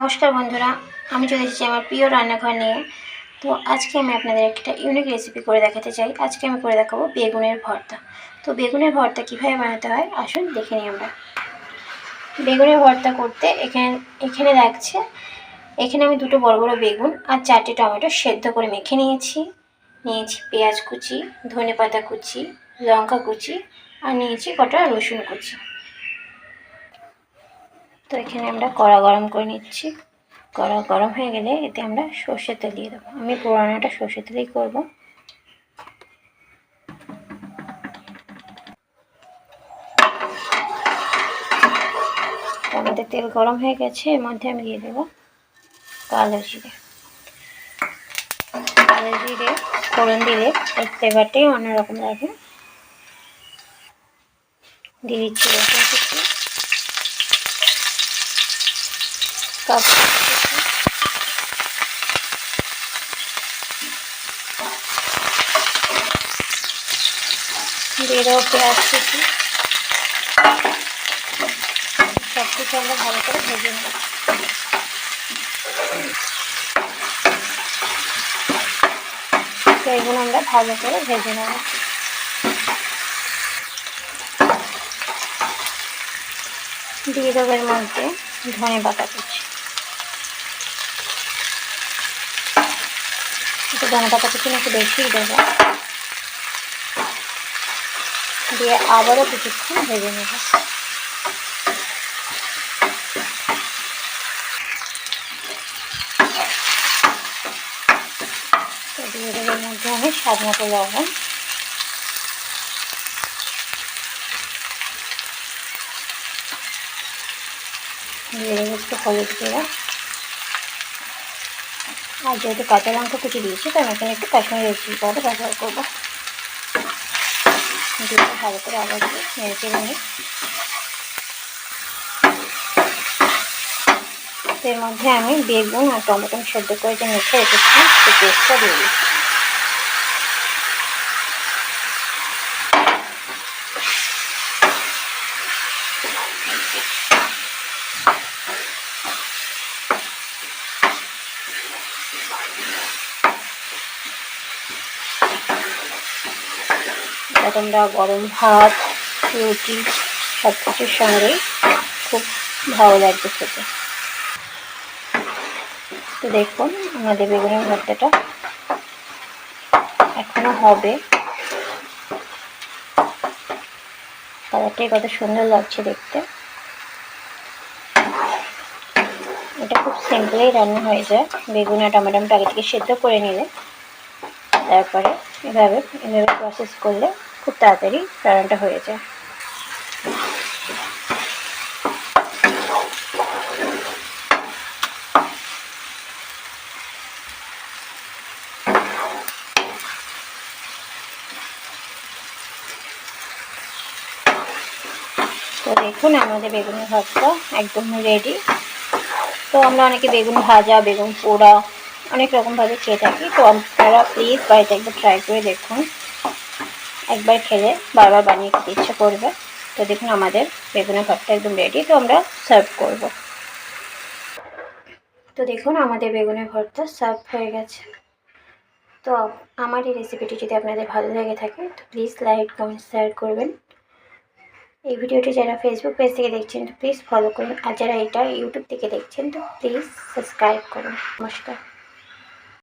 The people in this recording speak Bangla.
নমস্কার বন্ধুরা, আমি চলে এসেছি আমার প্রিয় রান্নাঘর নিয়ে। তো আজকে আমি আপনাদের একটা ইউনিক রেসিপি করে দেখাতে চাই। আজকে আমি করে দেখাবো বেগুনের ভর্তা। তো বেগুনের ভর্তা কীভাবে বানাতে হয় আসুন দেখে নিই আমরা। বেগুনের ভর্তা করতে এখানে লাগছে, এখানে আমি দুটো বড় বড় বেগুন আর 4টে টমেটো সেদ্ধ করে মেখে নিয়েছি পেঁয়াজ কুচি, ধনেপাতা কুচি, লঙ্কা কুচি আর নিয়েছি কটা রসুন কুচি। তো এখানে আমরা কড়া গরম করে নিচ্ছি। কড়া গরম হয়ে গেলে এতে আমরা সর্ষের তেল দিয়ে দেবো। আমি পোড়ানোটা সর্ষের তেলেই করবো। আমাদের তেল গরম হয়ে গেছে, এর মধ্যে আমি দিয়ে দেবো কালো জিরে। কালো জিরে ফোড়ন দিলে এর ফ্লেভারটাই অন্যরকম লাগে। দিয়ে দিচ্ছি রসুন কুচি, দিয়ে দেবো পেঁয়াজ কুচি। সব কিছু আমরা ভালো করে ভেজে নেব। তো এগুলো আমরা ভালো করে ভেজে নেব। দিয়ে দেবো এর মধ্যে ধনেপাতা কুচি। ধনেপাতা কুচি একটু বেশিই দেবো। দিয়ে আবারও কিছুক্ষণ ভেজে নেব। দিয়ে দেবো এর মধ্যে আমি স্বাদ মতো লবণ, দিয়ে দেবো একটু হলুদ গুঁড়ো, আর যেহেতু কাঁচা লঙ্কা কুচি দিয়েছি তো আমি এখানে একটু কাশ্মীরি রেড চিলি পাউডার ব্যবহার করবো। দিয়ে ভালো করে আবার নেড়ে চেড়ে নিই। এর মধ্যে আমি বেগুন আর টমেটো সেদ্ধ করে যে মেখে রেখেছিলাম সেই পেস্টটা দিয়ে দিচ্ছি। এটা তোমরা গরম ভাত, রুটি সব কিছুর সঙ্গেই খুব ভালো লাগবে খেতে। তো দেখুন আমাদের বেগুনের ভর্তাটা এখনো হবে। কালারটাই কত সুন্দর লাগছে দেখতে। এটা খুব সিম্পলেই রান্না হয়ে যায়। বেগুন আর টমেটোটা আগে থেকে সেদ্ধ করে নিলে তারপরে এভাবে প্রসেস করলে খুব তাড়াতাড়ি রান্নাটা হয়ে যায়। তো দেখুন আমাদের বেগুনের ভর্তা একদম রেডি। তো আমরা অনেকে বেগুন ভাজা, বেগুন পোড়া অনেক রকমভাবে খেয়ে থাকি। তো আপনারা প্লিজ বাড়িতে একবার ট্রাই করে দেখুন। একবার খেলে বারবার বানিয়ে খেতে ইচ্ছে করবে। তো দেখুন আমাদের বেগুনের ভর্তা একদম রেডি। তো আমরা সার্ভ করব। তো দেখুন আমাদের বেগুনের ভর্তা সার্ভ হয়ে গেছে। তো আমার এই রেসিপিটি যদি আপনাদের ভালো লেগে থাকে তো প্লিজ লাইক, কমেন্ট, শেয়ার করবেন। এই ভিডিওটি যারা ফেসবুক পেজ থেকে দেখছেন তো প্লিজ ফলো করুন, আর যারা এটা ইউটিউব থেকে দেখছেন তো প্লিজ সাবস্ক্রাইব করুন। নমস্কার।